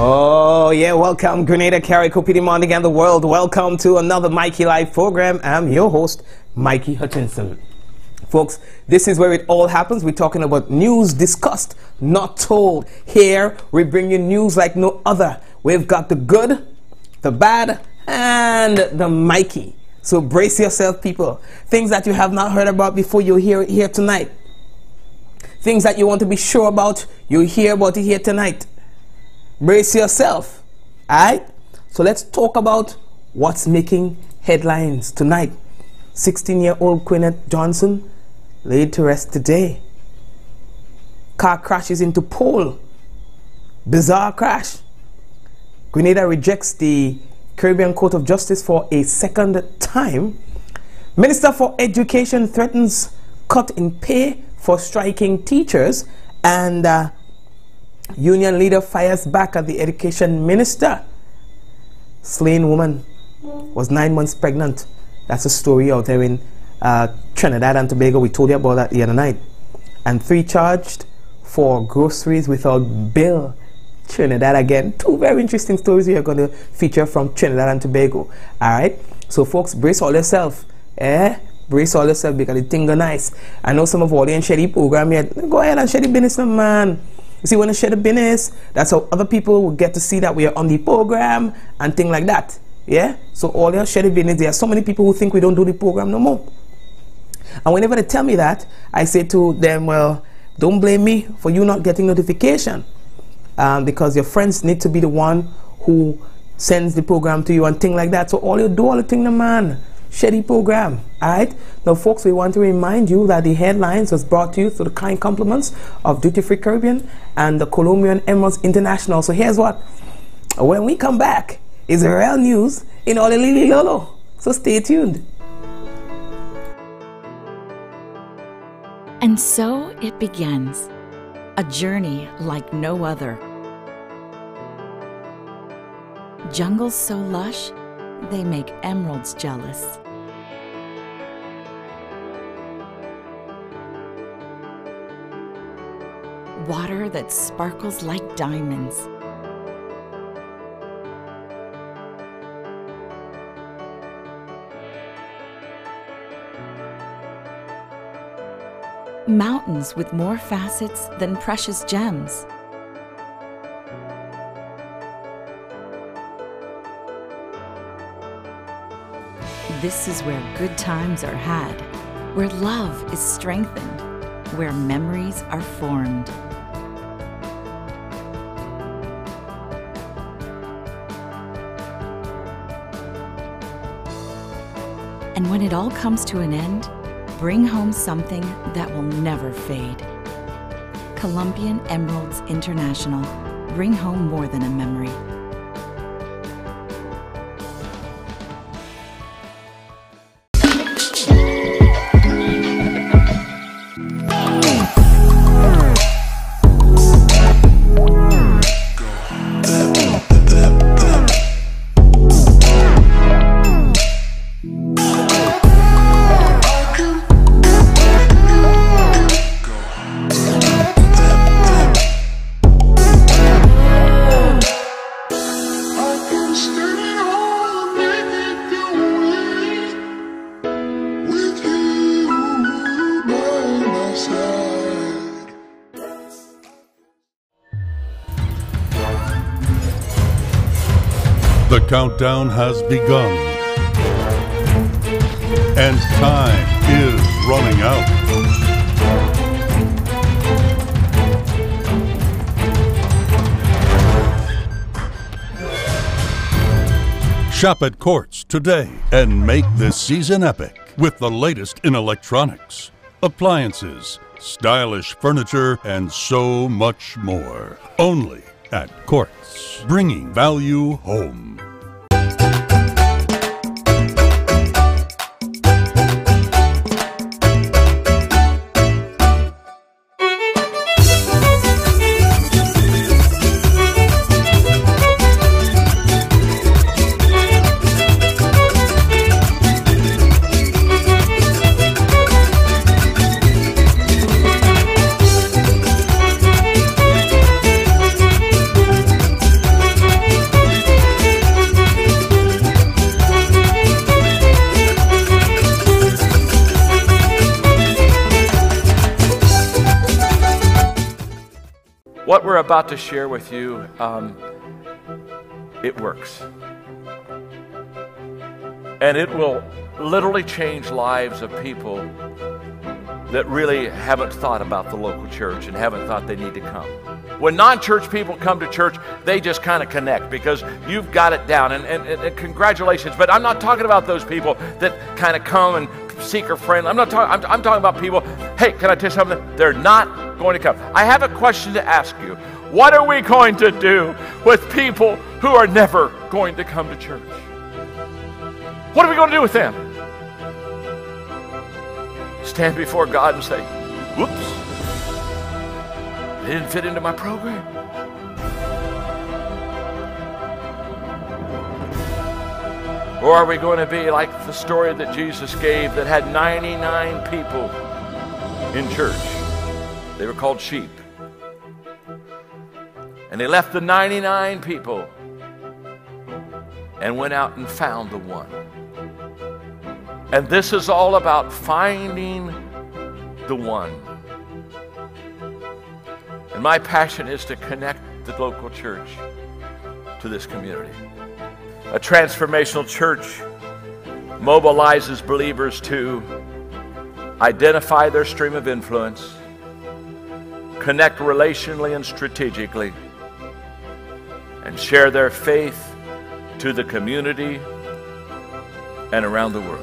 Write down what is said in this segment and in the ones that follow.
Oh yeah, welcome Grenada, Carrico, Pity Morning and the world. Welcome to another Mikey Live program. I'm your host, Mikey Hutchinson. Folks, this is where it all happens. We're talking about news discussed, not told. Here, we bring you news like no other. We've got the good, the bad, and the Mikey. So brace yourself, people. Things that you have not heard about before, you'll hear it here tonight. Things that you want to be sure about, you'll hear about it here tonight. Brace yourself. Alright? So let's talk about what's making headlines tonight. 16-year-old Quinette Johnson laid to rest today. Car crashes into pole. Bizarre crash. Grenada rejects the Caribbean Court of Justice for a second time. Minister for Education threatens cut in pay for striking teachers. And union leader fires back at the education minister. Slain woman was 9 months pregnant. That's a story out there in Trinidad and Tobago. We told you about that the other night. And 3 charged for groceries without bill. Trinidad again. 2 very interesting stories we are going to feature from Trinidad and Tobago. Alright? So folks, brace all yourself. Brace all yourself because the thing go nice. I know some of all the and share the program yet. Go ahead and share the business, man. You see, when I share the business, that's how other people will get to see that we are on the program and things like that. Yeah? So all your share the business, there are so many people who think we don't do the program no more. And whenever they tell me that, I say to them, well, don't blame me for you not getting notification. Because your friends need to be the one who sends the program to you and things like that. So all you do, all the thing, the man, share the program. Alright? Now folks, we want to remind you that the headlines was brought to you through the kind compliments of Duty Free Caribbean and the Colombian Emeralds International. So here's what. When we come back, it's real news in all the Lili Lolo. So stay tuned. And so it begins. A journey like no other. Jungles so lush, they make emeralds jealous. Water that sparkles like diamonds. Mountains with more facets than precious gems. This is where good times are had, where love is strengthened, where memories are formed. And when it all comes to an end, bring home something that will never fade. Colombian Emeralds International. Bring home more than a memory. The countdown has begun, and time is running out. Shop at Courts today and make this season epic with the latest in electronics, appliances, stylish furniture, and so much more. Only at Courts, bringing value home. we're about to share with you, it works. And it will literally change lives of people that really haven't thought about the local church and haven't thought they need to come. When non-church people come to church, they just kind of connect because you've got it down. And congratulations, but I'm not talking about those people that kind of come and seek a friend. I'm talking about people, hey, can I tell you something? They're not going to come. I have a question to ask you. What are we going to do with people who are never going to come to church? What are we going to do with them? Stand before God and say, whoops, they didn't fit into my program. Or are we going to be like the story that Jesus gave that had 99 people in church? They were called sheep. And they left the 99 people and went out and found the one. And this is all about finding the one. And my passion is to connect the local church to this community. A transformational church mobilizes believers to identify their stream of influence, connect relationally and strategically, and share their faith to the community and around the world.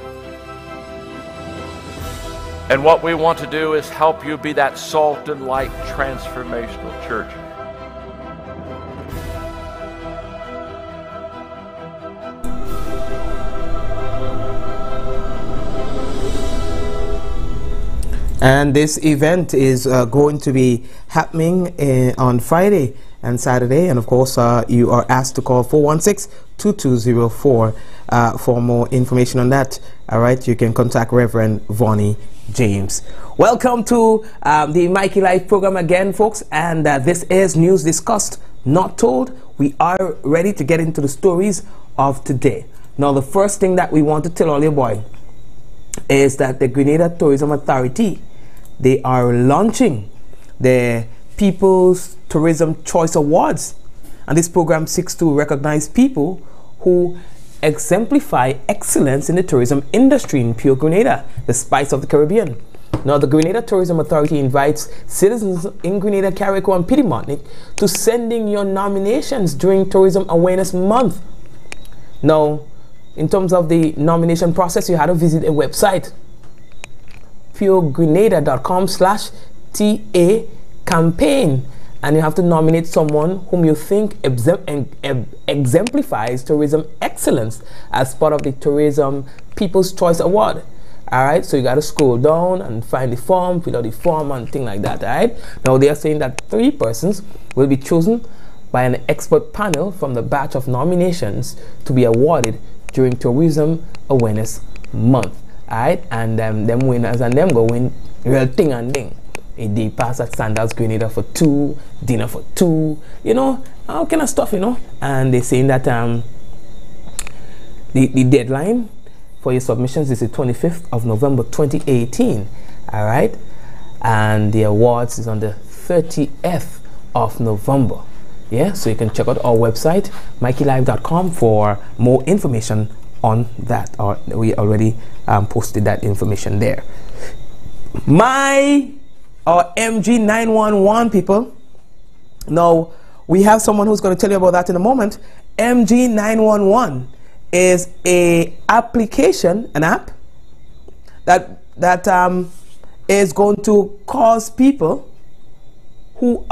And what we want to do is help you be that salt and light transformational church. And this event is going to be happening on Friday and Saturday. And of course, you are asked to call 416-2204 for more information on that. All right, you can contact Reverend Vonnie James. Welcome to the Mikey Life program again, folks. And this is News Discussed, Not Told. We are ready to get into the stories of today. Now, the first thing that we want to tell all your boy is that the Grenada Tourism Authority, they are launching the People's Tourism Choice Awards. And this program seeks to recognize people who exemplify excellence in the tourism industry in pure Grenada, the spice of the Caribbean. Now, the Grenada Tourism Authority invites citizens in Grenada, Carriacou, and Piedmont to send in your nominations during Tourism Awareness Month. Now, in terms of the nomination process, you had to visit a website, puregrenada.com/TA campaign, and you have to nominate someone whom you think exemplifies tourism excellence as part of the Tourism People's Choice Award. All right, so you got to scroll down and find the form, fill out the form and thing like that. All right, now they are saying that 3 persons will be chosen by an expert panel from the batch of nominations to be awarded during Tourism Awareness Month. All right, and them winners and them go win real thing and ding. A day pass at Sandals Grenada for 2, dinner for 2, you know, all kind of stuff, you know. And they're saying that the deadline for your submissions is the 25th of November 2018. All right, and the awards is on the 30th of November. Yeah, so you can check out our website, mikeylive.com, for more information on that. Or we already posted that information there. MG911 people. Now, we have someone who's going to tell you about that in a moment. MG911 is an application, an app that is going to cause people who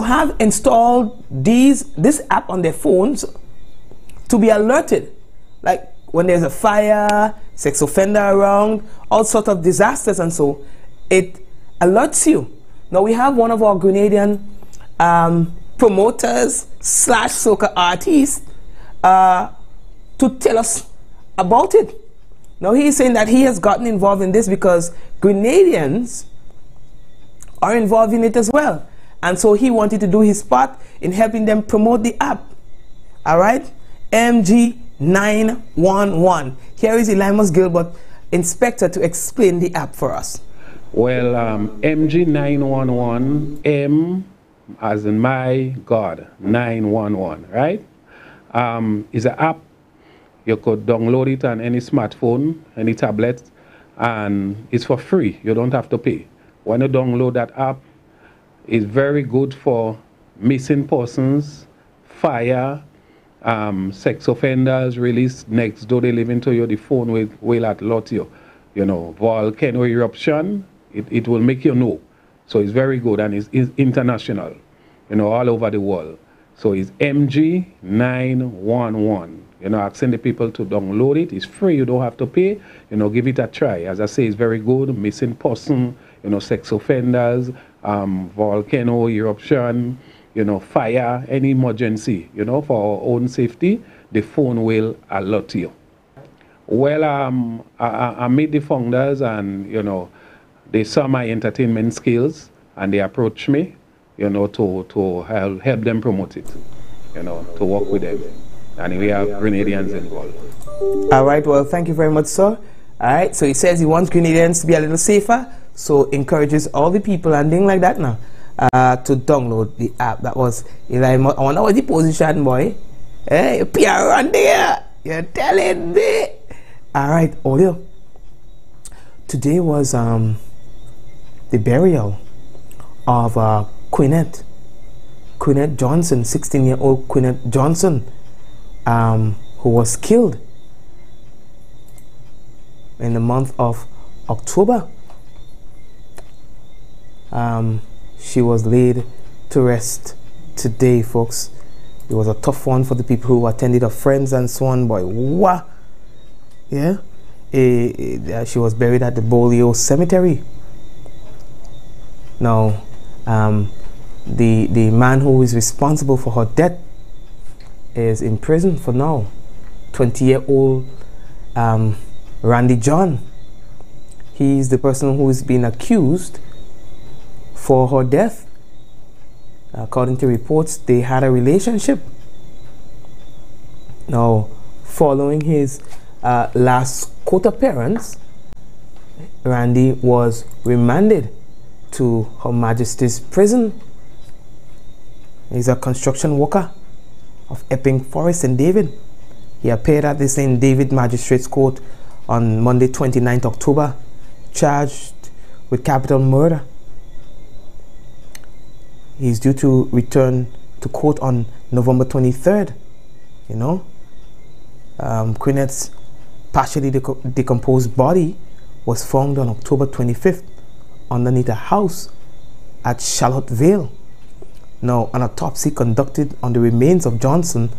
have installed this app on their phones to be alerted, like when there's a fire, sex offender around, all sorts of disasters, and so it alerts you. Now, we have one of our Grenadian promoters / soca artists to tell us about it. Now, he's saying that he has gotten involved in this because Grenadians are involved in it as well, and so he wanted to do his part in helping them promote the app. All right, MG911. Here is Elimas Gilbert, inspector, to explain the app for us. Well, MG911, M as in my God, 911, right? Is an app. You could download it on any smartphone, any tablet, and it's for free. You don't have to pay. When you download that app, it's very good for missing persons, fire, sex offenders, release next door they live into you, the phone will alert you. You know, volcano eruption, it will make you know. So it's very good, and it's international, you know, all over the world. So it's MG911. You know, asking the people to download it. It's free, you don't have to pay. You know, give it a try. As I say, it's very good. Missing person, you know, sex offenders, volcano eruption, you know, fire, any emergency, you know, for our own safety, the phone will alert you. Well, I meet the founders, and, you know, they saw my entertainment skills, and they approached me, you know, to help them promote it, you know, to work with them. And we have Grenadians involved. All right, well, thank you very much, sir. All right, so he says he wants Grenadians to be a little safer, so encourages all the people and things like that now to download the app. That was Eli. I wonder what the position, boy. Hey, you peer around there. You're telling me. All right, audio. Today was the burial of Quinette Johnson, 16-year-old Quinette Johnson, who was killed in the month of October. She was laid to rest today, folks. It was a tough one for the people who attended, her friends and so on. Boy, what? Yeah. She was buried at the Bolio Cemetery. Now, the man who is responsible for her death is in prison for now. 20-year-old Randy John. He's the person who is being accused for her death. According to reports, they had a relationship. Now, following his last court appearance, Randy was remanded to Her Majesty's prison. He's a construction worker of Epping Forest in David. He appeared at the St. David Magistrates Court on Monday, 29th October, charged with capital murder. He's due to return to court on November 23rd. You know, Quinette's partially decomposed body was found on October 25th underneath a house at Charlottesville. Now, an autopsy conducted on the remains of Johnson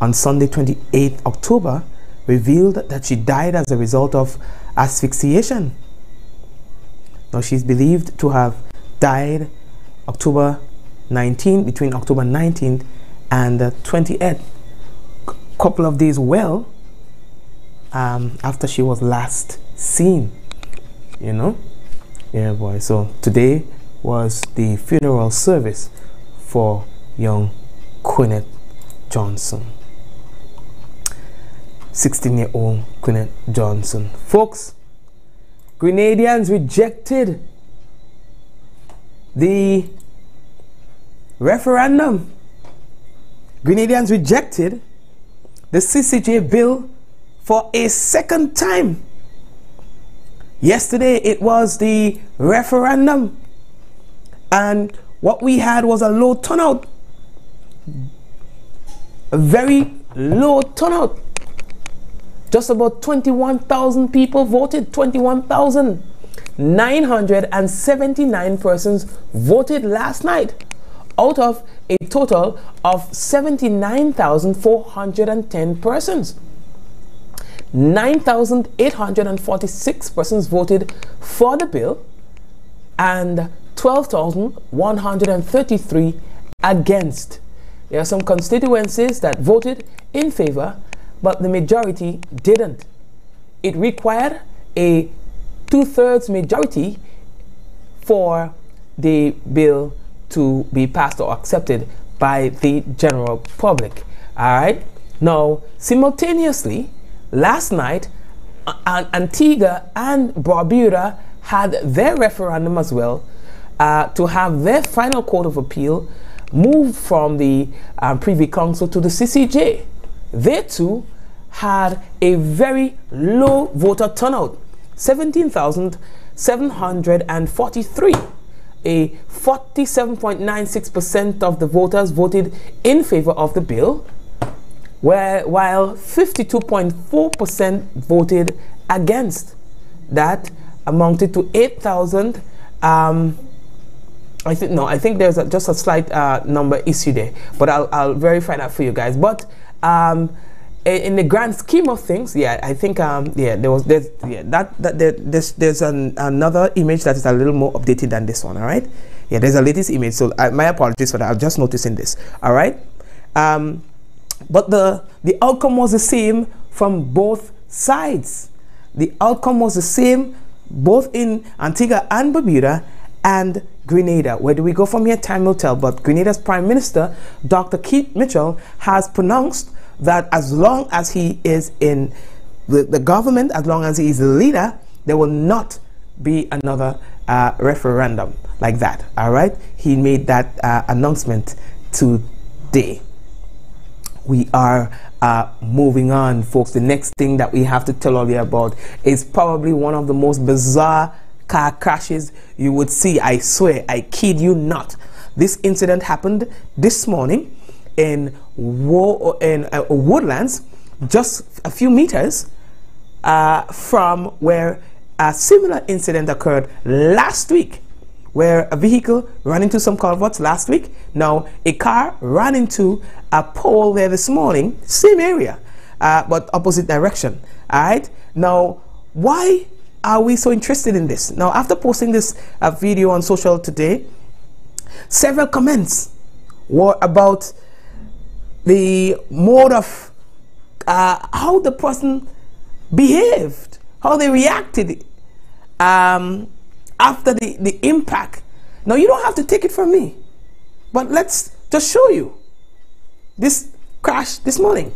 on Sunday, 28th October, revealed that she died as a result of asphyxiation. Now, she's believed to have died between October 19th and the 28th, couple of days after she was last seen, you know. Yeah, boy. So today was the funeral service for young Quinette Johnson, 16-year-old Quinette Johnson. Folks, Grenadians rejected the referendum. Grenadians rejected the CCJ bill for a second time. Yesterday it was the referendum, and what we had was a low turnout, a very low turnout. Just about 21,000 people voted. 21,979 persons voted last night, out of a total of 79,410 persons. 9,846 persons voted for the bill and 12,133 against. There are some constituencies that voted in favor, but the majority didn't. It required a 2/3 majority for the bill to be passed or accepted by the general public. All right. Now, simultaneously, last night, Antigua and Barbuda had their referendum as well, to have their final court of appeal moved from the Privy Council to the CCJ. They too had a very low voter turnout, 17,743. A 47.96% of the voters voted in favor of the bill, while 52.4% voted against. That amounted to 8,000. I think there's just a slight number issue there, but I'll verify that for you guys. But in the grand scheme of things, yeah, I think there's another image that is a little more updated than this one. All right, yeah, there's a latest image, so my apologies for that. I'm just noticing this. All right, but the outcome was the same from both sides. The outcome was the same both in Antigua and Barbuda and Grenada. Where do we go from here? Time will tell. But Grenada's Prime Minister, Dr. Keith Mitchell, has pronounced that as long as he is in the government, as long as he is the leader, there will not be another referendum like that. All right, he made that announcement today. We are moving on, folks. The next thing that we have to tell all you about is probably one of the most bizarre car crashes you would see. I swear, I kid you not. This incident happened this morning in Woodlands, just a few meters from where a similar incident occurred last week, where a vehicle ran into some culverts last week. Now a car ran into a pole there this morning, same area, but opposite direction. All right, now why are we so interested in this? Now, after posting this video on social today, several comments were about the mode of how the person behaved, how they reacted after the impact. Now, you don't have to take it from me, but let's just show you this crash this morning.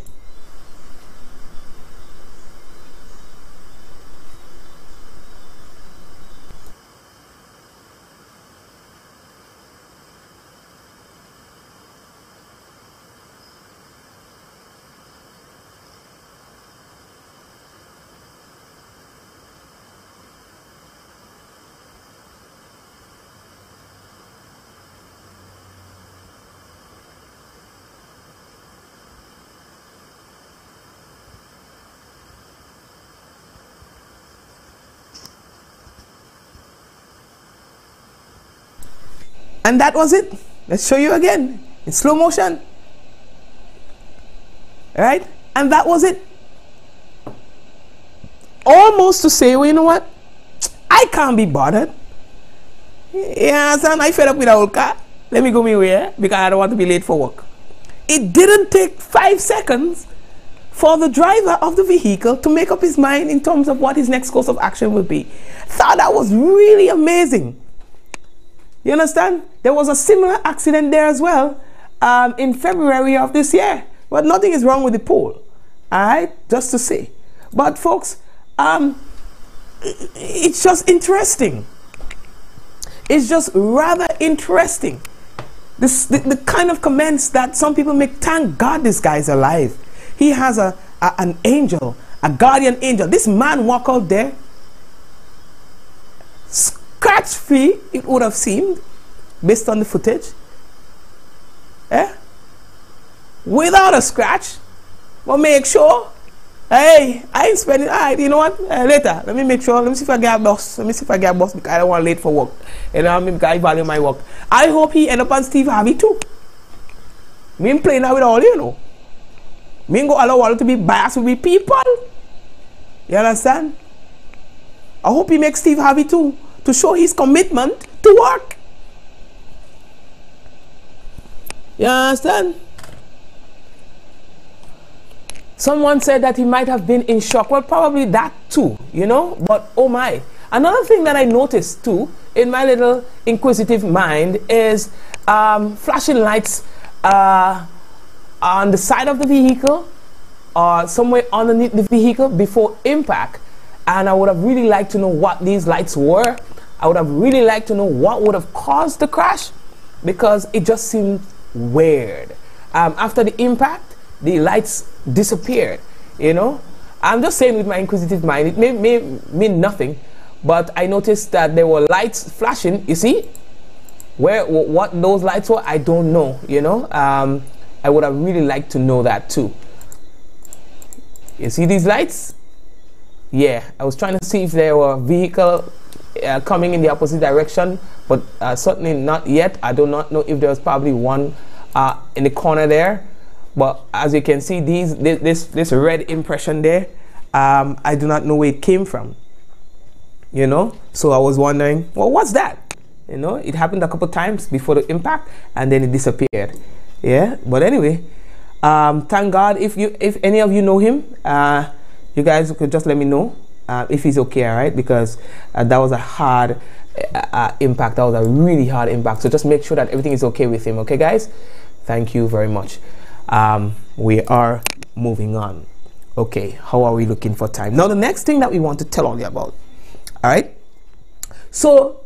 And that was it. Let's show you again in slow motion. All right? And that was it. Almost to say, well, you know what? I can't be bothered. Yeah, son, I fed up with the old car. Let me go my way because I don't want to be late for work. It didn't take 5 seconds for the driver of the vehicle to make up his mind in terms of what his next course of action would be. Thought that was really amazing. You understand? There was a similar accident there as well in February of this year. But nothing is wrong with the pole. All right? Just to say. But folks, it's just interesting. It's just rather interesting. The kind of comments that some people make. Thank God this guy is alive. He has an angel, a guardian angel. This man walked out there scratch free, it would have seemed, based on the footage, without a scratch. But make sure, hey, I ain't spending, all right, you know what, later, let me make sure, let me see if I get a bus, because I don't want late for work, and I value my work. I hope he end up on Steve Harvey too. Me ain't playing out with all, you know. Me ain't go allow all to be biased with people. You understand? I hope he makes Steve Harvey too, to show his commitment to work. You understand? Someone said that he might have been in shock. Well, probably that too, you know, but oh my. Another thing that I noticed too in my little inquisitive mind is flashing lights on the side of the vehicle or somewhere underneath the vehicle before impact. And I would have really liked to know what these lights were. I would have really liked to know what would have caused the crash, because it just seemed weird. After the impact, the lights disappeared, you know. I'm just saying with my inquisitive mind, it may mean nothing, but I noticed that there were lights flashing. You see? What those lights were, I don't know, you know. I would have really liked to know that too. You see these lights? Yeah, I was trying to see if there were vehicle coming in the opposite direction, but certainly not yet. I do not know if there was probably one in the corner there, but as you can see, this red impression there, I do not know where it came from, you know. So I was wondering, well, what's that? You know, it happened a couple times before the impact, and then it disappeared. Yeah, but anyway, thank God. If any of you know him, you guys could just let me know if he's okay, all right? Because that was a hard impact. That was a really hard impact. So just make sure that everything is okay with him, okay, guys? Thank you very much. We are moving on. Okay, how are we looking for time? Now, the next thing that we want to tell all you about, all right? So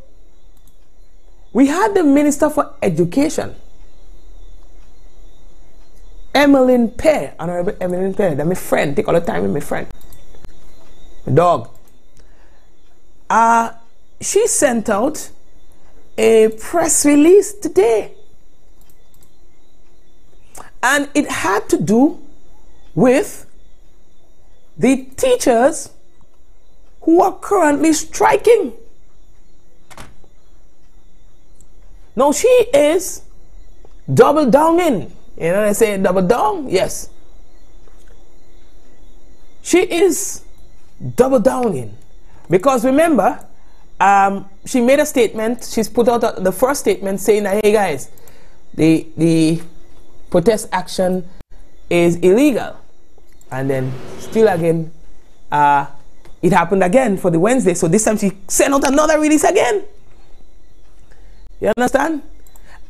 we had the Minister for Education, Emmeline Pear, Honorable Emmeline Pear. That's my friend. Take all the time with my friend. My dog. She sent out a press release today. And it had to do with the teachers who are currently striking. Now she is double downing. You know, they say double down. Yes, she is double downing, because remember, she made a statement. She's put out the first statement saying that, hey guys, the protest action is illegal, and then still again, it happened again for the Wednesday. So this time she sent out another release again. You understand?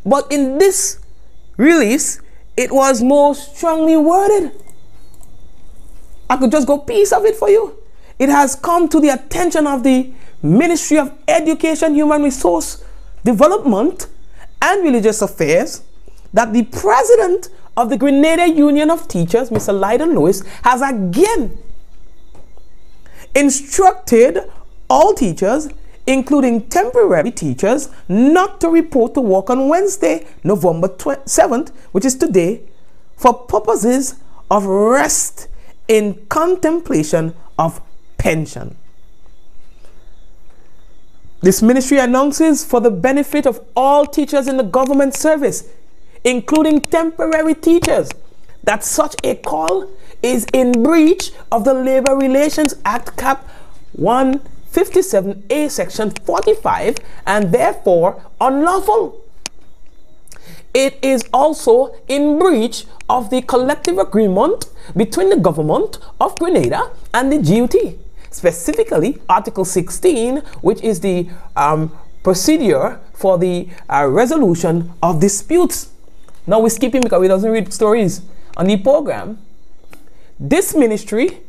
But in this release, it was more strongly worded. I could just go piece of it for you. It has come to the attention of the Ministry of Education, Human Resource Development and Religious Affairs that the president of the Grenada Union of Teachers, Mr. Lydon Lewis, has again instructed all teachers, including temporary teachers, not to report to work on Wednesday, November 7th, which is today, for purposes of rest in contemplation of pension. This ministry announces, for the benefit of all teachers in the government service, including temporary teachers, that such a call is in breach of the Labor Relations Act Cap 157A Section 45 and therefore unlawful. It is also in breach of the collective agreement between the government of Grenada and the GUT, specifically Article 16, which is the procedure for the resolution of disputes. Now we're skipping because we doesn't read stories on the program. This ministry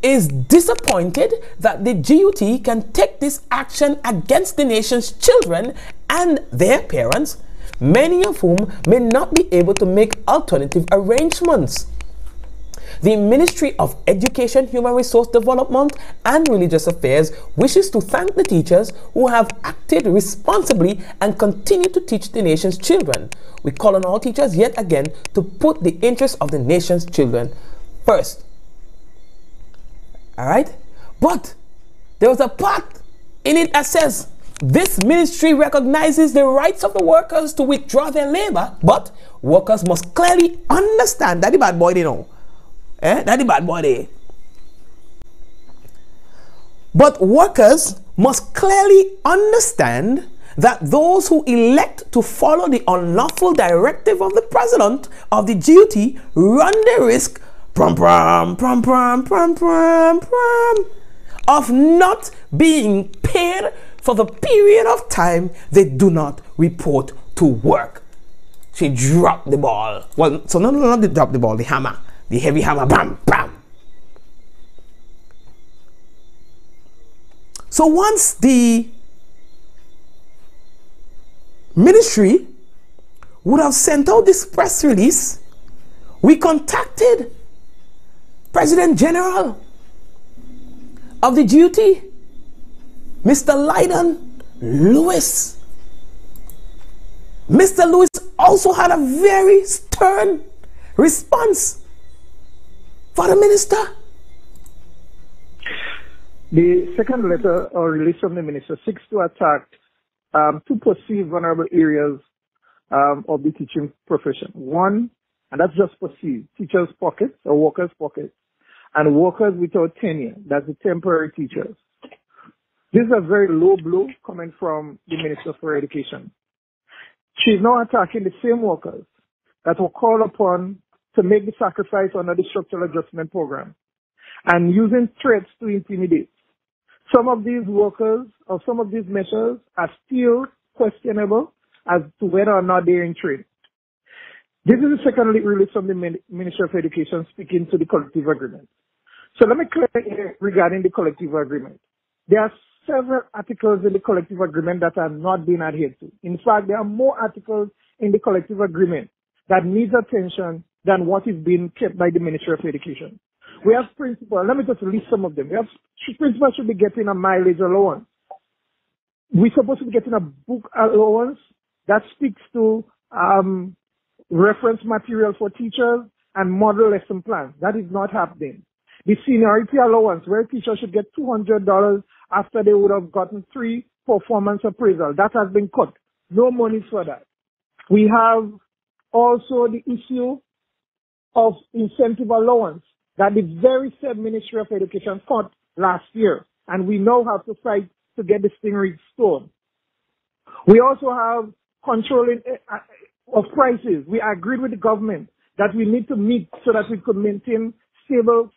is disappointed that the GUT can take this action against the nation's children and their parents, many of whom may not be able to make alternative arrangements. The Ministry of Education, Human Resource Development and Religious Affairs wishes to thank the teachers who have acted responsibly and continue to teach the nation's children. We call on all teachers yet again to put the interests of the nation's children first. All right? But there was a part in it that says, this ministry recognizes the rights of the workers to withdraw their labor, but workers must clearly understand that the bad boy they know. That the bad boy they. But workers must clearly understand that those who elect to follow the unlawful directive of the president of the GUT run the risk of not being paid for the period of time they do not report to work. She dropped the ball. Well, so not drop the ball, the hammer. The heavy hammer, bam, bam. So once the ministry would have sent out this press release, we contacted President General of the duty, Mr. Lydon Lewis. Mr. Lewis also had a very stern response for the minister. The second letter or release from the minister seeks to attack two perceived vulnerable areas of the teaching profession. One, and that's just perceived, teachers' pockets or workers' pockets, and workers without tenure, that's the temporary teachers. This is a very low blow coming from the Minister for Education. She's now attacking the same workers that were called upon to make the sacrifice under the structural adjustment program and using threats to intimidate. Some of these workers or some of these measures are still questionable as to whether or not they're in trade. This is the second release from the Ministry of Education speaking to the collective agreement. So let me clear here regarding the collective agreement. There are several articles in the collective agreement that are not being adhered to. In fact, there are more articles in the collective agreement that needs attention than what is being kept by the Ministry of Education. We have principles. Let me just list some of them. We have principals should be getting a mileage allowance. We're supposed to be getting a book allowance that speaks to reference material for teachers and model lesson plans. That is not happening. The seniority allowance, where teachers should get $200 after they would have gotten 3 performance appraisal, that has been cut. No money for that. We have also the issue of incentive allowance that the very same Ministry of Education cut last year, and we now have to fight to get this thing restored. We also have controlling of prices. We agreed with the government that we need to meet so that we could maintain stable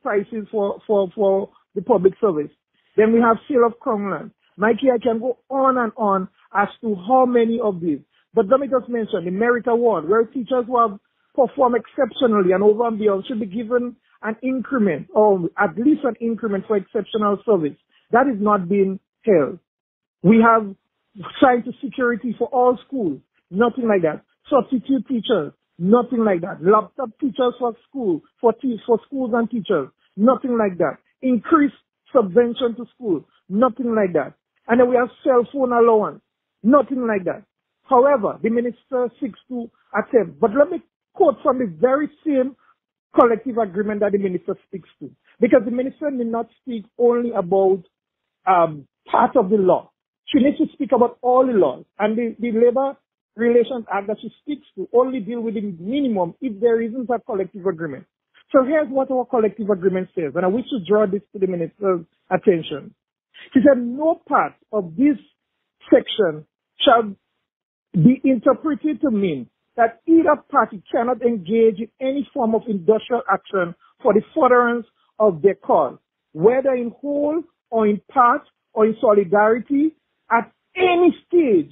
prices for the public service. Then we have sale of crown land. Mikey, I can go on and on as to how many of these. But let me just mention the merit award, where teachers who have performed exceptionally and over and beyond should be given an increment or at least an increment for exceptional service. That is not being held. We have science security for all schools. Nothing like that. Substitute teachers. Nothing like that. Laptop teachers for school, for schools and teachers. Nothing like that. Increased subvention to schools. Nothing like that. And then we have cell phone allowance. Nothing like that. However, the minister seeks to attempt. But let me quote from the very same collective agreement that the minister speaks to. Because the minister did not speak only about part of the law. She needs to speak about all the laws. And the Labor Relations Act that she speaks to only deal with the minimum if there isn't a collective agreement. So here's what our collective agreement says, and I wish to draw this to the minister's attention. She said no part of this section shall be interpreted to mean that either party cannot engage in any form of industrial action for the furtherance of their cause, whether in whole or in part or in solidarity at any stage,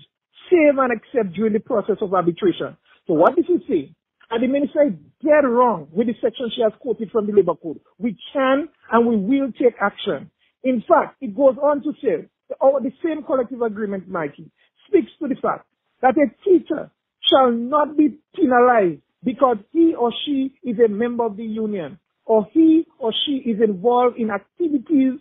save and except during the process of arbitration. So what this is saying, and the minister is dead wrong with the section she has quoted from the Labor Code. We can and we will take action. In fact, it goes on to say, the same collective agreement, Mikey, speaks to the fact that a teacher shall not be penalized because he or she is a member of the union or he or she is involved in activity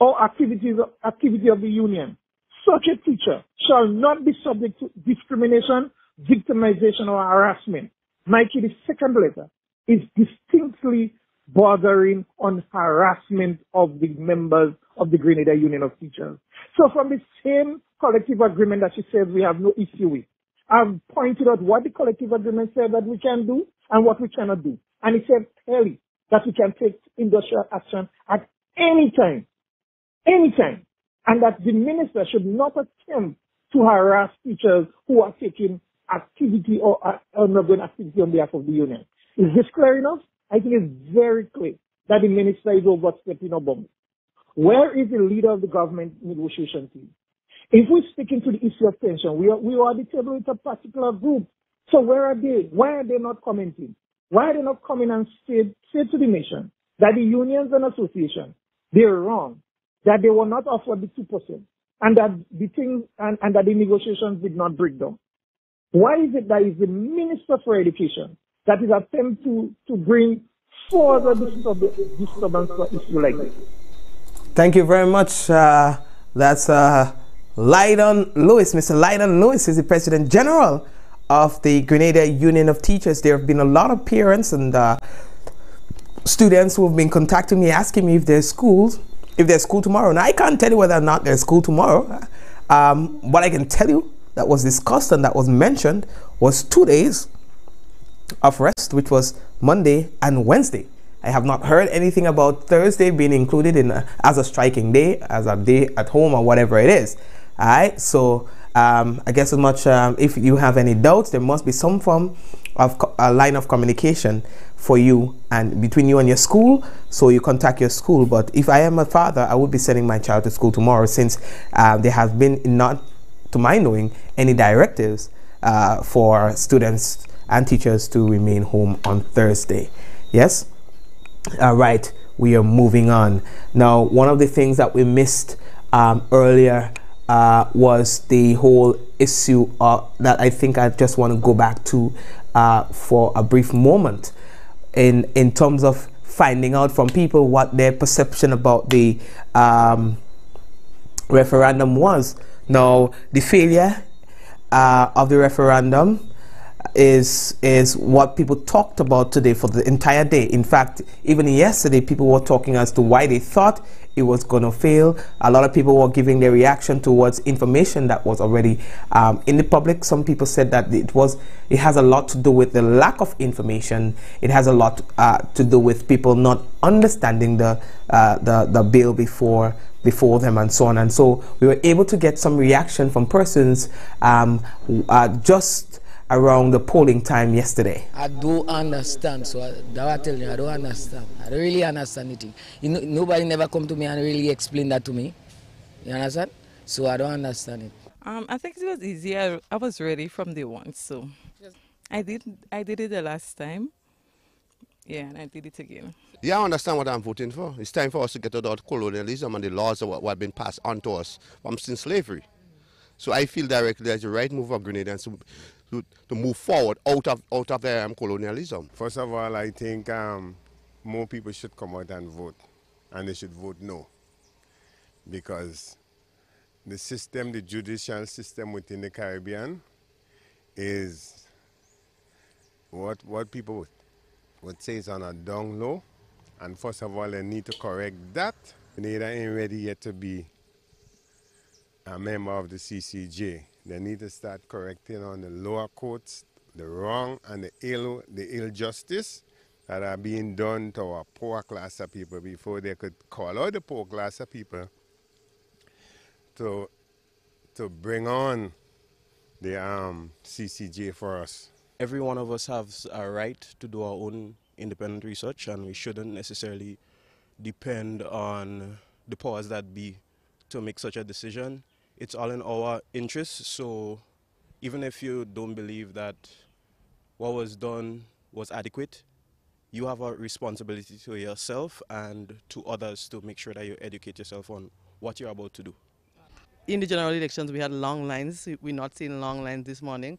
of the union. Such a teacher shall not be subject to discrimination, victimization, or harassment. Mikey, the second letter is distinctly bordering on harassment of the members of the Grenada Union of Teachers. So from the same collective agreement that she says we have no issue with, I've pointed out what the collective agreement said that we can do and what we cannot do. And it said clearly that we can take industrial action at any time, and that the minister should not attempt to harass teachers who are taking activity or undergoing activity on behalf of the union. Is this clear enough? I think it's very clear that the minister is overstepping a bound. Where is the leader of the government negotiation team? If we speak into the issue of pension, we are at the table with a particular group. So where are they? Why are they not commenting? Why are they not coming and say to the nation that the unions and associations, they're wrong? that they were not offered the 2%, and that the things and that the negotiations did not break down? Why is it that is the Minister for Education that is attempting to bring further disturbance to an issue like this? Thank you very much. That's Lydon Lewis. Mr. Lydon Lewis is the President General of the Grenada Union of Teachers. There have been a lot of parents and students who have been contacting me, asking me if there's school tomorrow. Now, I can't tell you whether or not there's school tomorrow. What I can tell you that was discussed and that was mentioned was 2 days of rest, which was Monday and Wednesday. I have not heard anything about Thursday being included in as a striking day, as a day at home or whatever it is. All right, so I guess as much if you have any doubts, there must be some form of a line of communication for you and between you and your school, so you contact your school. But if I am a father, I would be sending my child to school tomorrow, since there has been, not to my knowing, any directives for students and teachers to remain home on Thursday. Yes. All right, we are moving on now. One of the things that we missed earlier was the whole issue that I think I just want to go back to for a brief moment in terms of finding out from people what their perception about the referendum was. Now, the failure of the referendum is what people talked about today for the entire day. In fact, even yesterday, people were talking as to why they thought it was going to fail. A lot of people were giving their reaction towards information that was already in the public. Some people said that it has a lot to do with the lack of information. It has a lot to do with people not understanding the bill before them and so on. And so we were able to get some reaction from persons just around the polling time yesterday. I do understand, so I tell you, I don't understand. I don't really understand it. Nobody never come to me and really explain that to me. You understand? So I don't understand it. I think it was easy. I was ready from day one, so I did it the last time. Yeah, and I did it again. Yeah, I understand what I'm voting for. It's time for us to get out of colonialism and the laws of what have been passed on to us from since slavery. So I feel directly as the right move of Grenadians to move forward out of their colonialism. First of all, I think more people should come out and vote, and they should vote no, because the system, the judicial system within the Caribbean, is what people would say is on a down low, and first of all, they need to correct that. Grenada ain't ready yet to be a member of the CCJ. They need to start correcting on the lower courts, the wrong and the ill justice that are being done to our poor class of people before they could call out the poor class of people to bring on the CCJ for us. Every one of us has a right to do our own independent research, and we shouldn't necessarily depend on the powers that be to make such a decision. It's all in our interests, so even if you don't believe that what was done was adequate, you have a responsibility to yourself and to others to make sure that you educate yourself on what you're about to do. In the general elections, we had long lines. We're not seeing long lines this morning.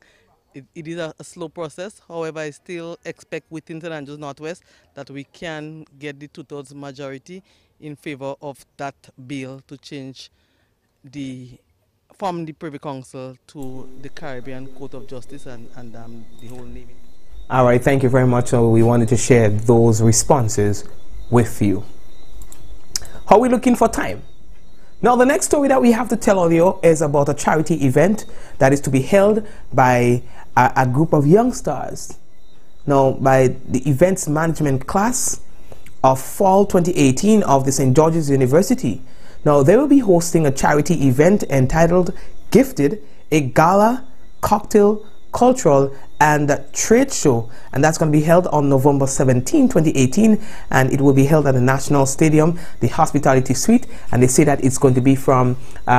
It is a slow process. However, I still expect within St. Andrews Northwest that we can get the 2/3 majority in favor of that bill to change from the Privy Council to the Caribbean Court of Justice and the whole naming. All right, thank you very much. So we wanted to share those responses with you. How are we looking for time? Now, the next story that we have to tell you is about a charity event that is to be held by a group of youngsters. Now, by the events management class of fall 2018 of the St. George's University. Now, they will be hosting a charity event entitled Gifted, a gala, cocktail, cultural, and trade show. And that's going to be held on November 17, 2018. And it will be held at the National Stadium, the Hospitality Suite. And they say that it's going to be from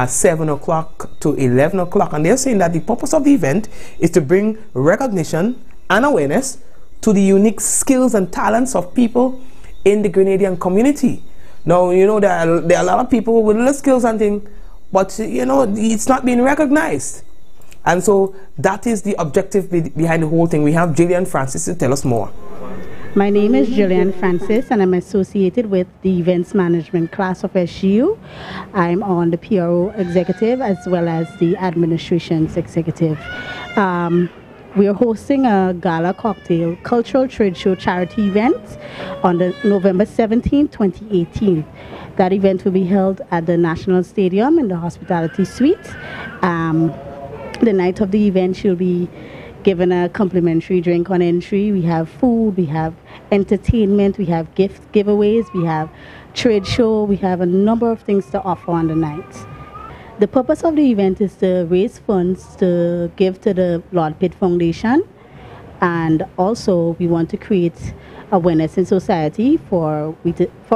7 o'clock to 11 o'clock. And they're saying that the purpose of the event is to bring recognition and awareness to the unique skills and talents of people in the Grenadian community. Now, you know, there are a lot of people with little skills and things, but, you know, it's not being recognized. And so that is the objective behind the whole thing. We have Jillian Francis to tell us more. My name is Jillian Francis, and I'm associated with the events management class of SGU. I'm on the PRO executive as well as the administrations executive. We are hosting a gala cocktail cultural trade show charity event on November 17, 2018. That event will be held at the National Stadium in the Hospitality Suite. The night of the event, she'll be given a complimentary drink on entry. We have food, we have entertainment, we have gift giveaways, we have trade show, we have a number of things to offer on the night. The purpose of the event is to raise funds to give to the Lord Pitt Foundation, and also we want to create awareness in society for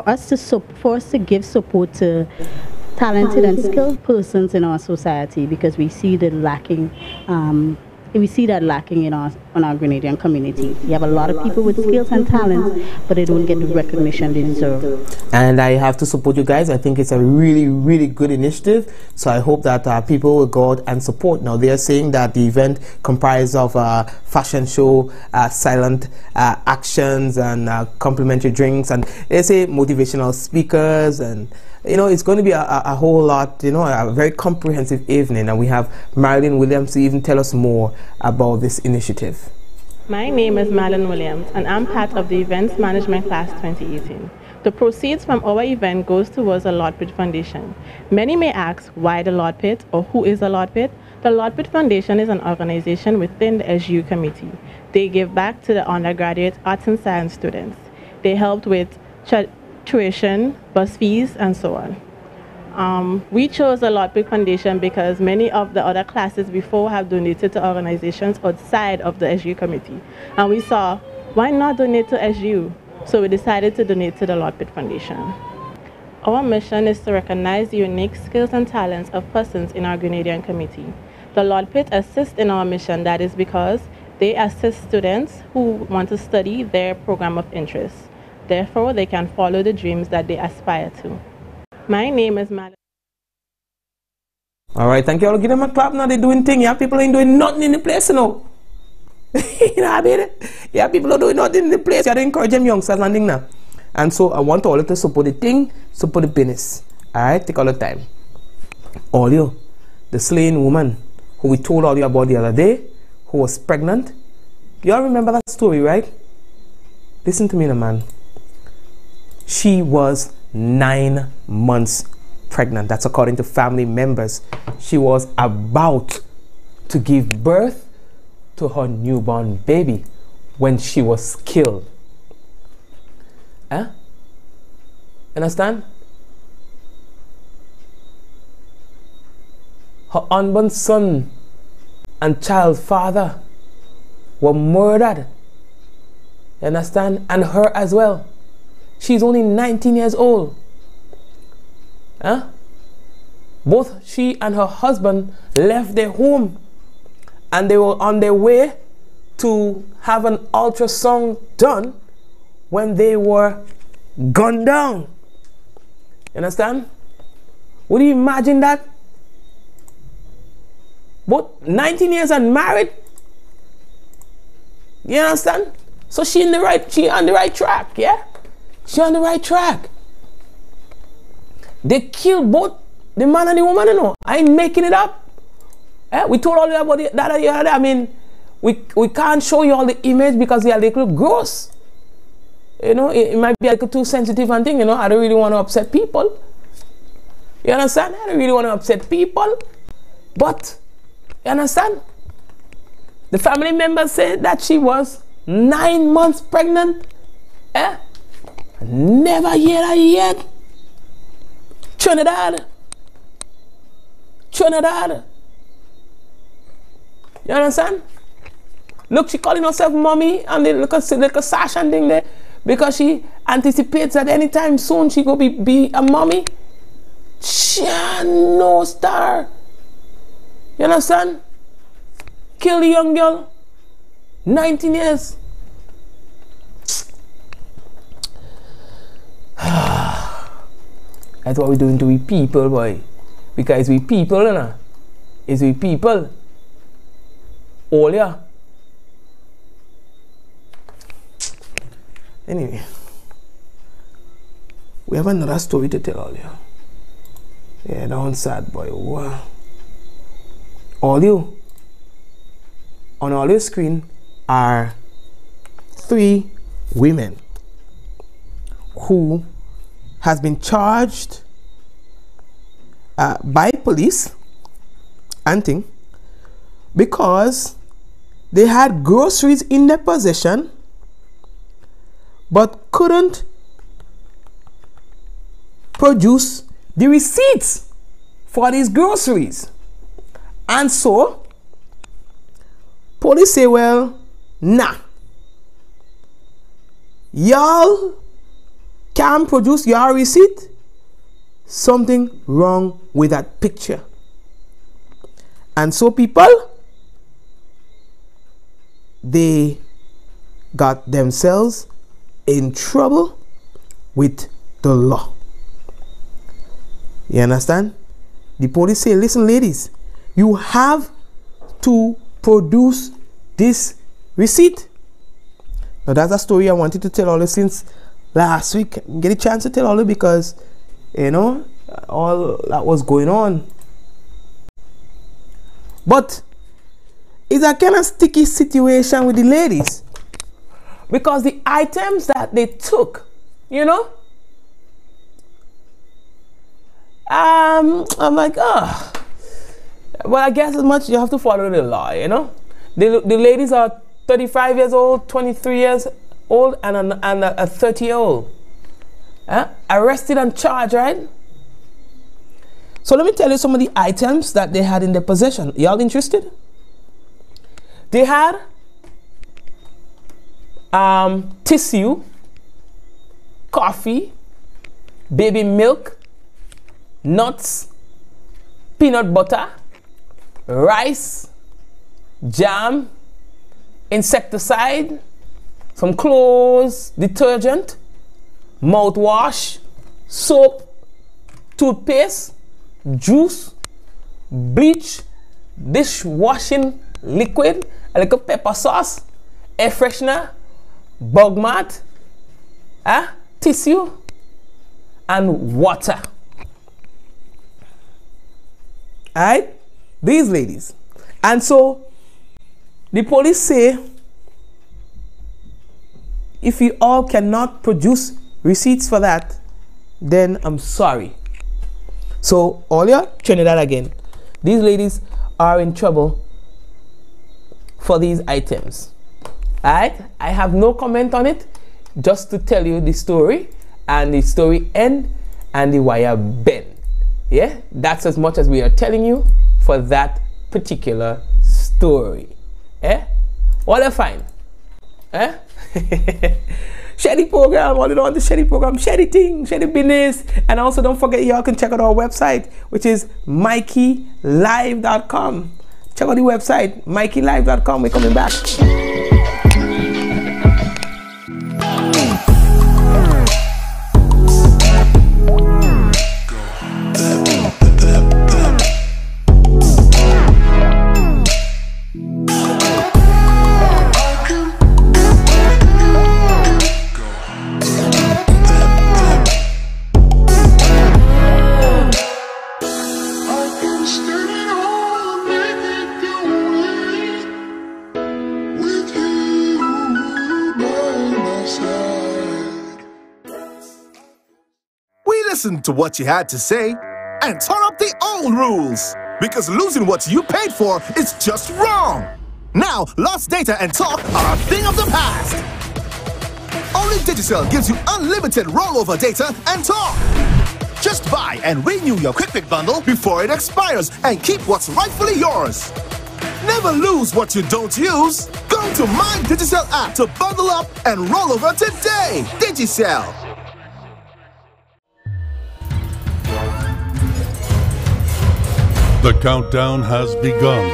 us to give support to talented and skilled persons in our society, because we see the lacking. We see that lacking in our Grenadian community. We have a lot of people with skills and talents, but they don't get the recognition they deserve. And I have to support you guys. I think it's a really, really good initiative. So I hope that people will go out and support. Now, they are saying that the event comprises of a fashion show, silent actions, and complimentary drinks, and they say motivational speakers, and you know, it's going to be a whole lot, you know, a very comprehensive evening. And we have Marilyn Williams to even tell us more about this initiative. My name is Marilyn Williams, and I'm part of the Events Management Class 2018. The proceeds from our event goes towards the Lord Pitt Foundation. Many may ask, why the Lord Pitt, or who is the Lord Pitt? The Lord Pitt Foundation is an organization within the SGU committee. They give back to the undergraduate arts and science students. They helped with tuition, bus fees, and so on. We chose the Lord Pitt Foundation because many of the other classes before have donated to organizations outside of the SGU committee. And we saw, why not donate to SGU? So we decided to donate to the Lord Pitt Foundation. Our mission is to recognize the unique skills and talents of persons in our Grenadian committee. The Lord Pitt assists in our mission. That is because they assist students who want to study their program of interest. Therefore, they can follow the dreams that they aspire to. My name is Madeline. All right, thank you all. Give them a clap now. They're doing things. Yeah, people ain't doing nothing in the place, you know. You know what I mean? Yeah, people are doing nothing in the place. You got to encourage them youngsters landing now. And so I want all of you to support the thing, support the business. All right, take all the time. All you, the slain woman who we told all you about the other day, who was pregnant. You all remember that story, right? Listen to me, man. She was 9 months pregnant. That's according to family members. She was about to give birth to her newborn baby when she was killed. Huh? Understand? Her unborn son and child father were murdered. You understand? And her as well. She's only 19 years old. Huh? Both she and her husband left their home and they were on their way to have an ultrasound done when they were gunned down. You understand? Would you imagine that? Both 19 years and married. You understand? So she on the right track, yeah? She on the right track. They killed both the man and the woman, you know. I ain't making it up. We told all you about that. I mean, we can't show you all the image because they are a little gross. You know, it might be a little too sensitive and thing, you know. I don't really want to upset people. You understand? I don't really want to upset people. But, you understand? The family members said that she was 9 months pregnant. Never hear that yet. Trinidad. You understand? Look, she calling herself mommy and the little sash and thing there because she anticipates that anytime soon she go be a mommy. She no star. You understand? Kill the young girl. 19 years. That's what we're doing to we people, boy. Because we people, you know. It's we people. All ya. Anyway. We have another story to tell all you. Yeah, that one's sad, boy. Wow. All you. On all your screen are 3 women who has been charged by police and thing because they had groceries in their possession but couldn't produce the receipts for these groceries. And so police say, well, nah, y'all can't produce your receipt. Something wrong with that picture. And so people, they got themselves in trouble with the law. You understand? The police say, listen ladies, you have to produce this receipt. Now that's a story I wanted to tell all of you since last week. Get a chance to tell all of you because, you know, all that was going on. But it's a kind of sticky situation with the ladies because the items that they took, you know, I'm like, oh, well, I guess as much you have to follow the law, you know. The ladies are 35 years old, 23 years old, and a 30-year-old. Arrested and charged, right? So let me tell you some of the items that they had in their possession. Y'all interested? They had tissue, coffee, baby milk, nuts, peanut butter, rice, jam, insecticide, some clothes, detergent, mouthwash, soap, toothpaste, juice, bleach, dishwashing liquid, a little pepper sauce, air freshener, bug mat, tissue, and water. Alright? These ladies. And so the police say if you all cannot produce receipts for that, then I'm sorry. So all you Trinidad again. These ladies are in trouble for these items. Alright? I have no comment on it, just to tell you the story and the story end and the wire bend. Yeah, that's as much as we are telling you for that particular story. Eh? What a fine. Eh? Share the program, all it on the share the program, share the thing, share the business. And also don't forget y'all can check out our website, which is MikeyLive.com. Check out the website, MikeyLive.com. We're coming back. Listen to what you had to say and turn up the old rules, because losing what you paid for is just wrong. Now, lost data and talk are a thing of the past. Only Digicel gives you unlimited rollover data and talk. Just buy and renew your QuickPick bundle before it expires and keep what's rightfully yours. Never lose what you don't use. Go to My Digicel app to bundle up and roll over today. Digicel. The countdown has begun,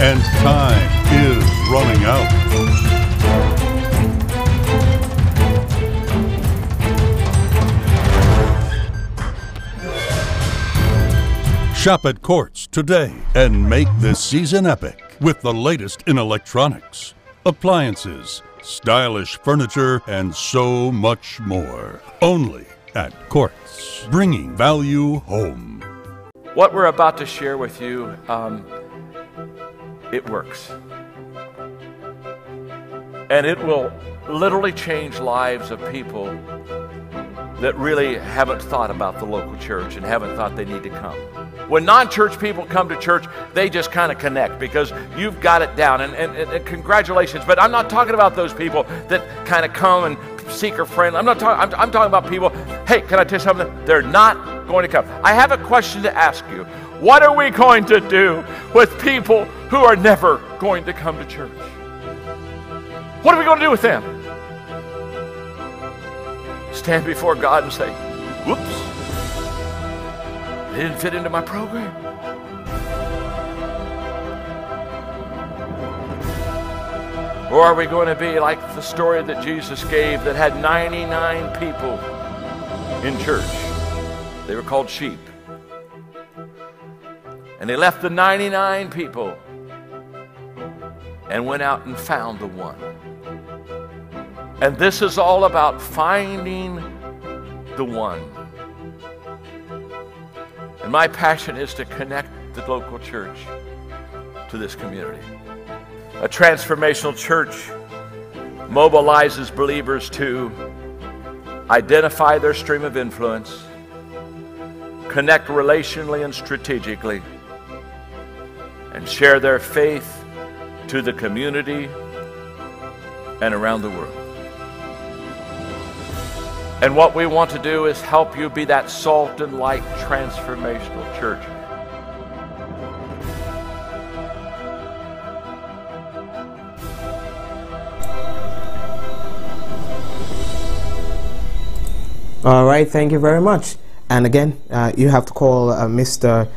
and time is running out. Shop at Courts today and make this season epic with the latest in electronics, appliances, stylish furniture, and so much more. Only at Courts, bringing value home. What we're about to share with you, it works. And it will literally change lives of people that really haven't thought about the local church and haven't thought they need to come. When non-church people come to church, they just kind of connect because you've got it down, and congratulations. But I'm not talking about those people that kind of come and seek a friend. I'm talking about people, hey, can I tell you something? They're not going to come. I have a question to ask you. What are we going to do with people who are never going to come to church? What are we going to do with them? Stand before God and say, whoops, they didn't fit into my program. Or are we going to be like the story that Jesus gave that had 99 people in church? They were called sheep. And they left the 99 people and went out and found the one. And this is all about finding the one. And my passion is to connect the local church to this community. A transformational church mobilizes believers to identify their stream of influence, connect relationally and strategically, and share their faith to the community and around the world. And what we want to do is help you be that salt and light transformational church. All right, thank you very much. And again, you have to call Mr.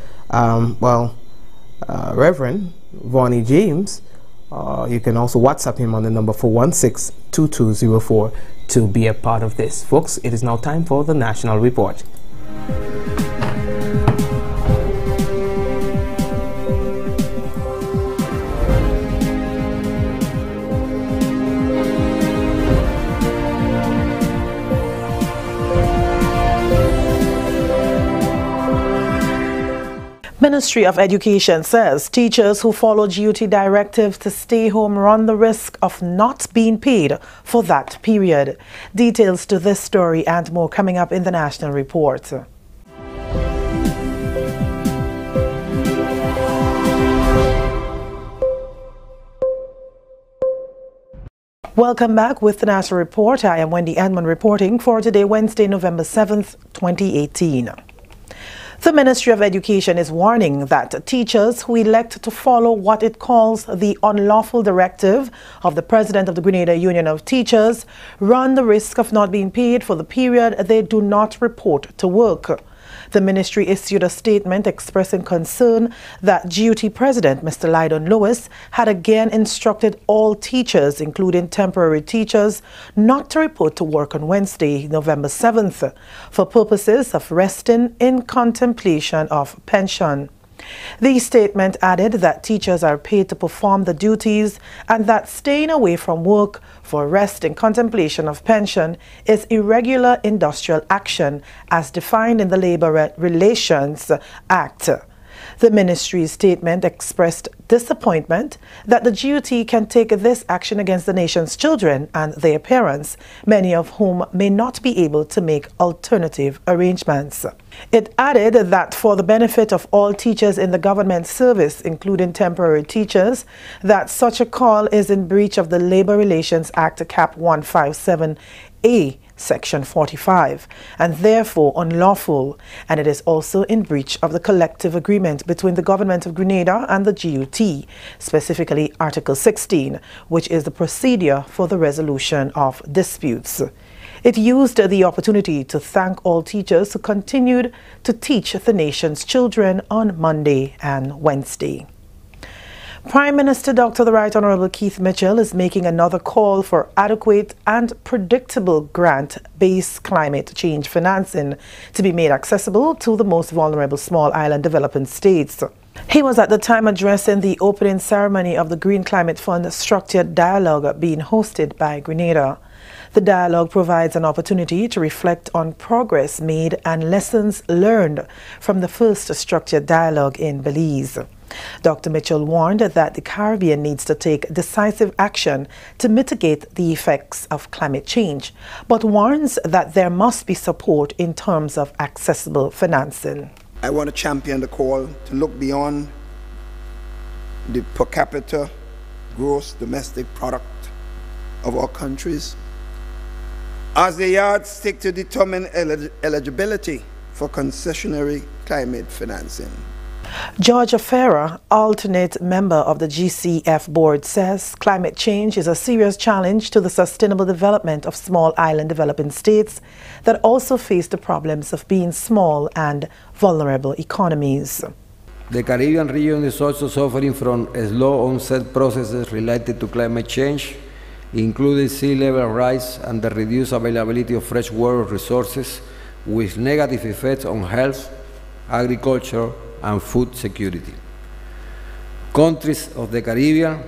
Reverend Vonnie James. You can also WhatsApp him on the number 416-2204 to be a part of this. Folks, it is now time for the National Report. Ministry of Education says teachers who follow GUT directives to stay home run the risk of not being paid for that period. Details to this story and more coming up in the National Report. Welcome back with the National Report. I am Wendy Edmond reporting for today, Wednesday, November 7th, 2018. The Ministry of Education is warning that teachers who elect to follow what it calls the unlawful directive of the President of the Grenada Union of Teachers run the risk of not being paid for the period they do not report to work. The ministry issued a statement expressing concern that GUT President Mr. Lydon Lewis had again instructed all teachers, including temporary teachers, not to report to work on Wednesday, November 7th, for purposes of resting in contemplation of pension. The statement added that teachers are paid to perform the duties and that staying away from work for rest in contemplation of pension is irregular industrial action as defined in the Labor Relations Act. The ministry's statement expressed disappointment that the GUT can take this action against the nation's children and their parents, many of whom may not be able to make alternative arrangements. It added that for the benefit of all teachers in the government service, including temporary teachers, that such a call is in breach of the Labor Relations Act Cap 157A, Section 45, and therefore unlawful, and it is also in breach of the collective agreement between the Government of Grenada and the GUT, specifically Article 16, which is the procedure for the resolution of disputes. It used the opportunity to thank all teachers who continued to teach the nation's children on Monday and Wednesday. Prime Minister Dr. the Right Honourable Keith Mitchell is making another call for adequate and predictable grant-based climate change financing to be made accessible to the most vulnerable small island developing states. He was at the time addressing the opening ceremony of the Green Climate Fund Structured Dialogue being hosted by Grenada. The dialogue provides an opportunity to reflect on progress made and lessons learned from the first structured dialogue in Belize. Dr. Mitchell warned that the Caribbean needs to take decisive action to mitigate the effects of climate change, but warns that there must be support in terms of accessible financing. I want to champion the call to look beyond the per capita gross domestic product of our countries as the yardstick to determine eligibility for concessionary climate financing. Georgia Farah, alternate member of the GCF board, says climate change is a serious challenge to the sustainable development of small island developing states that also face the problems of being small and vulnerable economies. The Caribbean region is also suffering from slow onset processes related to climate change, including sea level rise and the reduced availability of freshwater resources, with negative effects on health, agriculture, and food security. Countries of the Caribbean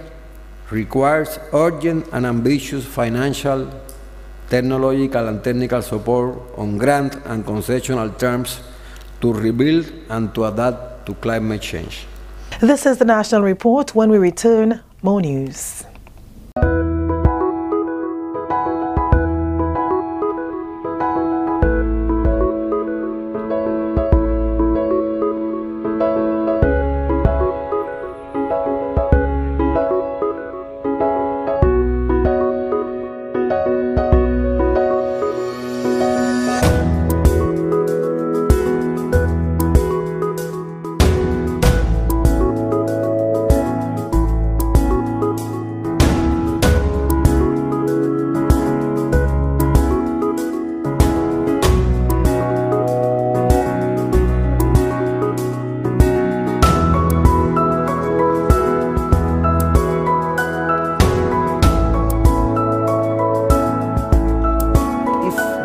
requires urgent and ambitious financial, technological, and technical support on grant and concessional terms to rebuild and to adapt to climate change. This is the National Report. When we return, more news.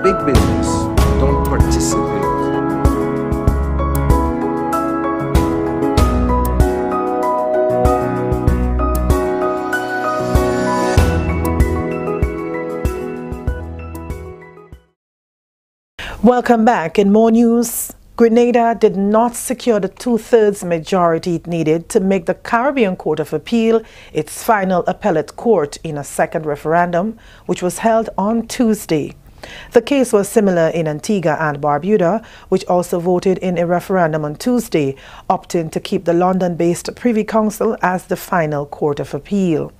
Big business don't participate. Welcome back. In more news, Grenada did not secure the 2/3 majority it needed to make the Caribbean Court of Appeal its final appellate court in a second referendum, which was held on Tuesday. The case was similar in Antigua and Barbuda, which also voted in a referendum on Tuesday, opting to keep the London-based Privy Council as the final court of appeal.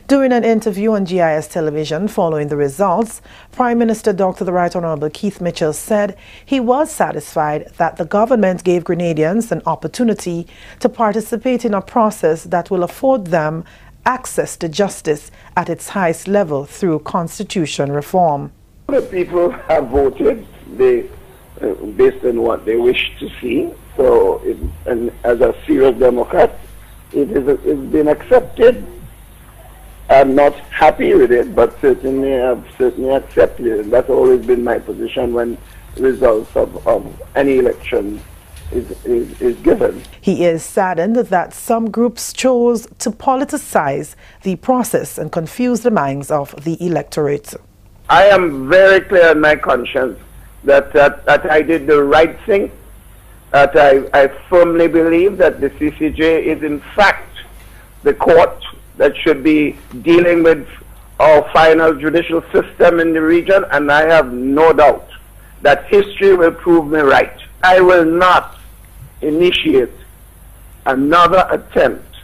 During an interview on GIS television following the results, Prime Minister Dr. the Right Honourable Keith Mitchell said he was satisfied that the government gave Grenadians an opportunity to participate in a process that will afford them access to justice at its highest level through constitution reform. The people have voted based on what they wish to see. So, and as a serious Democrat, it's been accepted. I'm not happy with it, but certainly I've accepted it. That's always been my position when results of any election is given. He is saddened that some groups chose to politicize the process and confuse the minds of the electorate. I am very clear in my conscience that I did the right thing, that I firmly believe that the CCJ is in fact the court that should be dealing with our final judicial system in the region, and I have no doubt that history will prove me right. I will not initiate another attempt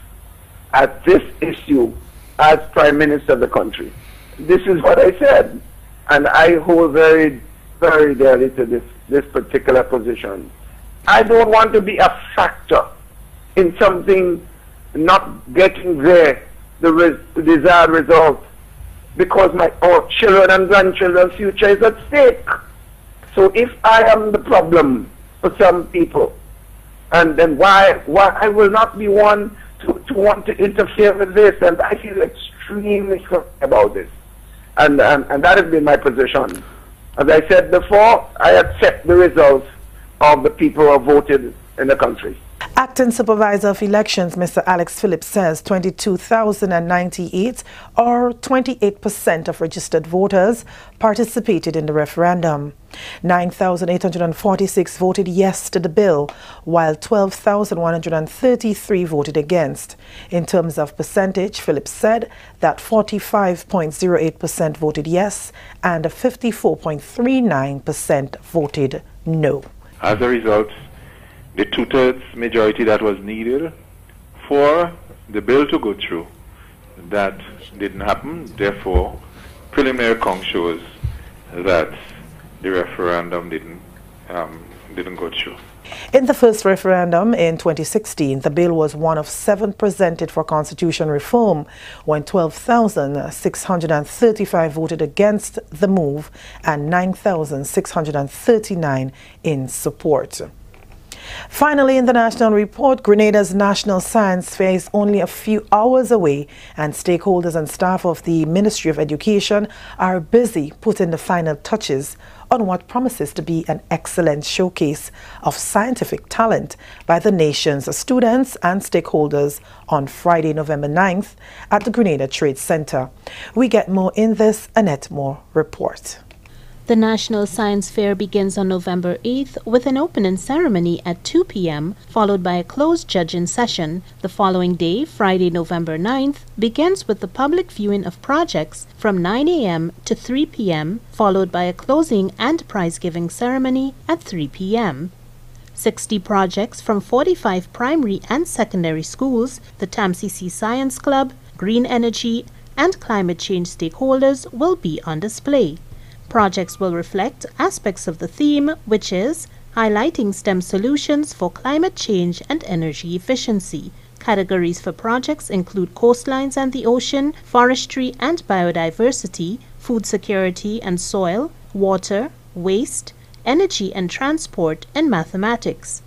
at this issue as Prime Minister of the country. This is what I said. And I hold very, very dearly to this particular position. I don't want to be a factor in something not getting the desired result, because our children and grandchildren's future is at stake. So if I am the problem for some people, and then why I will not be one to want to interfere with this, and I feel extremely sorry about this. And that has been my position. As I said before, I accept the results of the people who have voted in the country. Acting Supervisor of Elections, Mr. Alex Phillips, says 22,098 or 28% of registered voters participated in the referendum. 9,846 voted yes to the bill, while 12,133 voted against. In terms of percentage, Phillips said that 45.08% voted yes and 54.39% voted no. As a result, the two-thirds majority that was needed for the bill to go through, that didn't happen. Therefore, preliminary count shows that the referendum didn't go through. In the first referendum in 2016, the bill was one of 7 presented for constitution reform, when 12,635 voted against the move and 9,639 in support. Finally, in the national report, Grenada's National Science Fair is only a few hours away, and stakeholders and staff of the Ministry of Education are busy putting the final touches on what promises to be an excellent showcase of scientific talent by the nation's students and stakeholders on Friday, November 9th at the Grenada Trade Center. We get more in this Annette Moore report. The National Science Fair begins on November 8th with an opening ceremony at 2 p.m. followed by a closed judging session. The following day, Friday, November 9th, begins with the public viewing of projects from 9 a.m. to 3 p.m. followed by a closing and prize-giving ceremony at 3 p.m. 60 projects from 45 primary and secondary schools, the TAMCC Science Club, Green Energy, and climate change stakeholders will be on display. Projects will reflect aspects of the theme, which is highlighting STEM solutions for climate change and energy efficiency. Categories for projects include coastlines and the ocean, forestry and biodiversity, food security and soil, water, waste, energy and transport, and mathematics.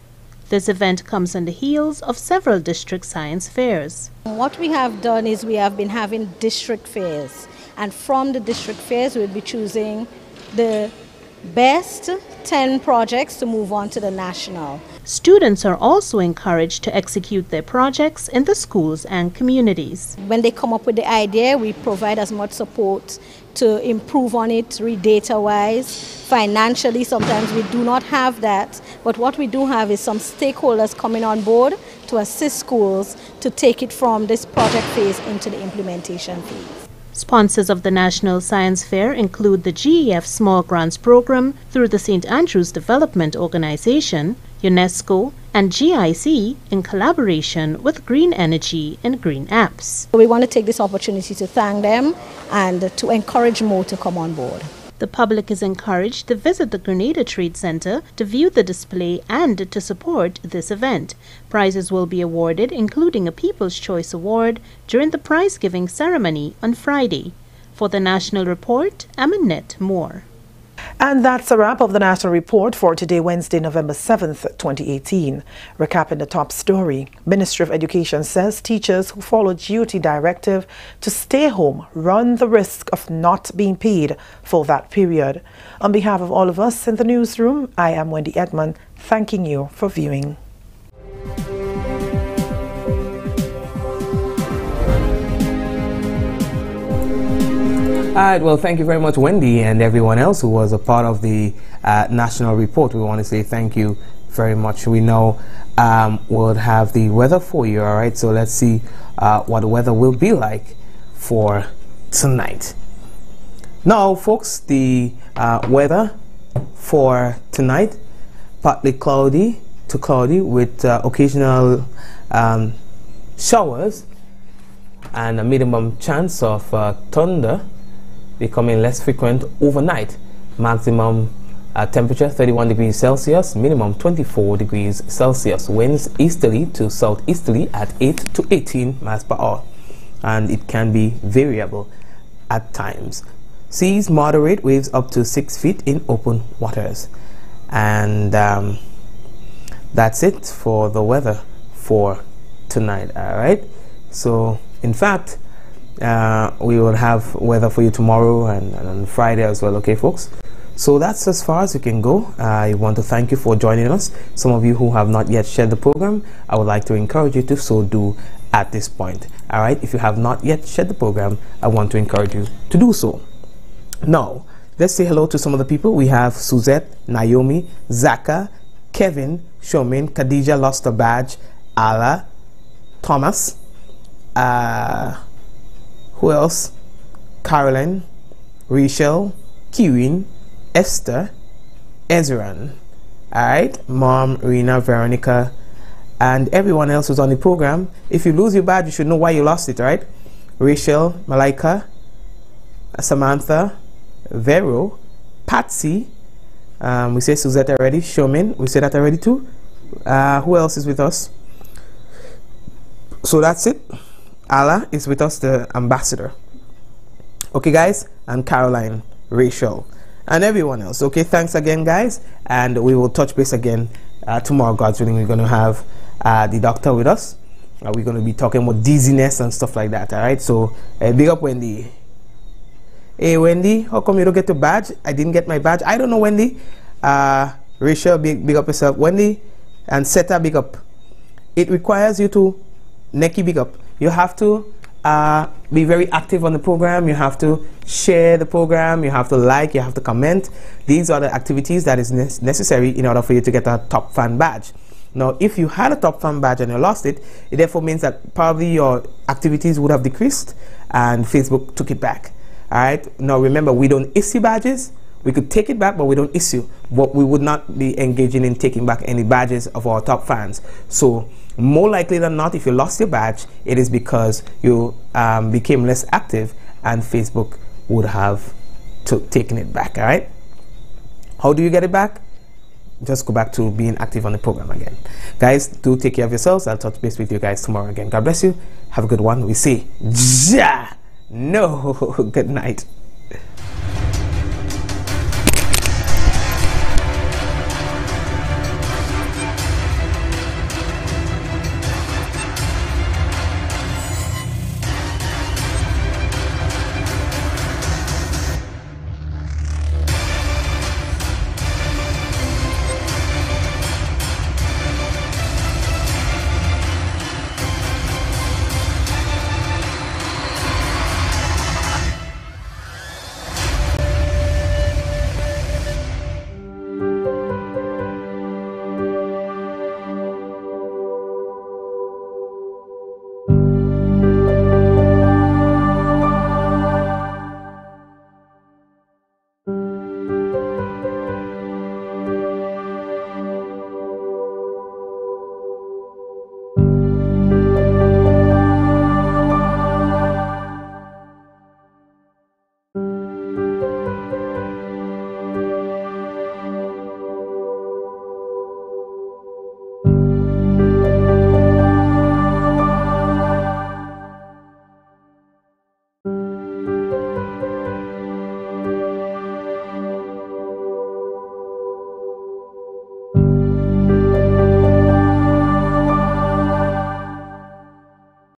This event comes on the heels of several district science fairs. What we have done is we have been having district fairs. And from the district fairs, we'll be choosing the best 10 projects to move on to the national. Students are also encouraged to execute their projects in the schools and communities. When they come up with the idea, we provide as much support to improve on it, read data-wise. Financially, sometimes we do not have that, but what we do have is some stakeholders coming on board to assist schools to take it from this project phase into the implementation phase. Sponsors of the National Science Fair include the GEF Small Grants Program through the St. Andrews Development Organization, UNESCO, and GIC in collaboration with Green Energy and Green Apps. We want to take this opportunity to thank them and to encourage more to come on board. The public is encouraged to visit the Grenada Trade Center to view the display and to support this event. Prizes will be awarded, including a People's Choice Award, during the prize-giving ceremony on Friday. For the National Report, I'm Annette Moore. And that's a wrap of the National Report for today, Wednesday, November 7th, 2018. Recapping the top story, Ministry of Education says teachers who follow duty directive to stay home run the risk of not being paid for that period. On behalf of all of us in the newsroom, I am Wendy Edmond, thanking you for viewing. All right, well, thank you very much, Wendy, and everyone else who was a part of the National Report. We want to say thank you very much. We know we'll have the weather for you, all right? So let's see what the weather will be like for tonight. Now, folks, the weather for tonight, partly cloudy to cloudy with occasional showers and a minimum chance of thunder becoming less frequent overnight. Maximum temperature 31 degrees Celsius, minimum 24 degrees Celsius. Winds easterly to southeasterly at 8 to 18 miles per hour, and it can be variable at times. Seas moderate, waves up to 6 feet in open waters. And that's it for the weather for tonight. All right. So in fact, we will have weather for you tomorrow and on Friday as well. Okay, folks. So that's as far as you can go. I want to thank you for joining us. Some of you who have not yet shared the program, I would like to encourage you to so do at this point. All right. If you have not yet shared the program, I want to encourage you to do so. Now, let's say hello to some of the people. We have Suzette, Naomi, Zaka, Kevin, Shomin, Khadija lost her badge, Ala, Thomas, who else? Caroline, Rachel, Kirin, Esther, Ezran. Alright, Mom, Rena, Veronica, and everyone else who's on the program. If you lose your badge, you should know why you lost it, right? Rachel, Malaika, Samantha, Vero, Patsy, we say Suzette already, Shomin, we said that already too. Who else is with us? So that's it. Allah is with us, the ambassador. Okay, guys, and Caroline, Rachel, and everyone else. Okay, thanks again, guys, and we will touch base again tomorrow, God's willing. We're going to have the doctor with us. We're going to be talking about dizziness and stuff like that. All right, so big up, Wendy. Hey, Wendy, how come you don't get the badge? I didn't get my badge. I don't know, Wendy. Rachel, big up yourself. Wendy and Seta, big up. It requires you to, Neki, big up. You have to be very active on the program. You have to share the program. You have to like. You have to comment. These are the activities that is necessary in order for you to get a top fan badge. Now, if you had a top fan badge and you lost it, it therefore means that probably your activities would have decreased and Facebook took it back. All right. Now, remember, we don't issue badges. We could take it back, but we don't issue. But we would not be engaging in taking back any badges of our top fans. So, more likely than not, if you lost your badge, it is because you became less active and Facebook would have taken it back. All right. How do you get it back? Just go back to being active on the program again. Guys, do take care of yourselves. I'll touch base with you guys tomorrow again. God bless you. Have a good one. We say, ja. No. Good night.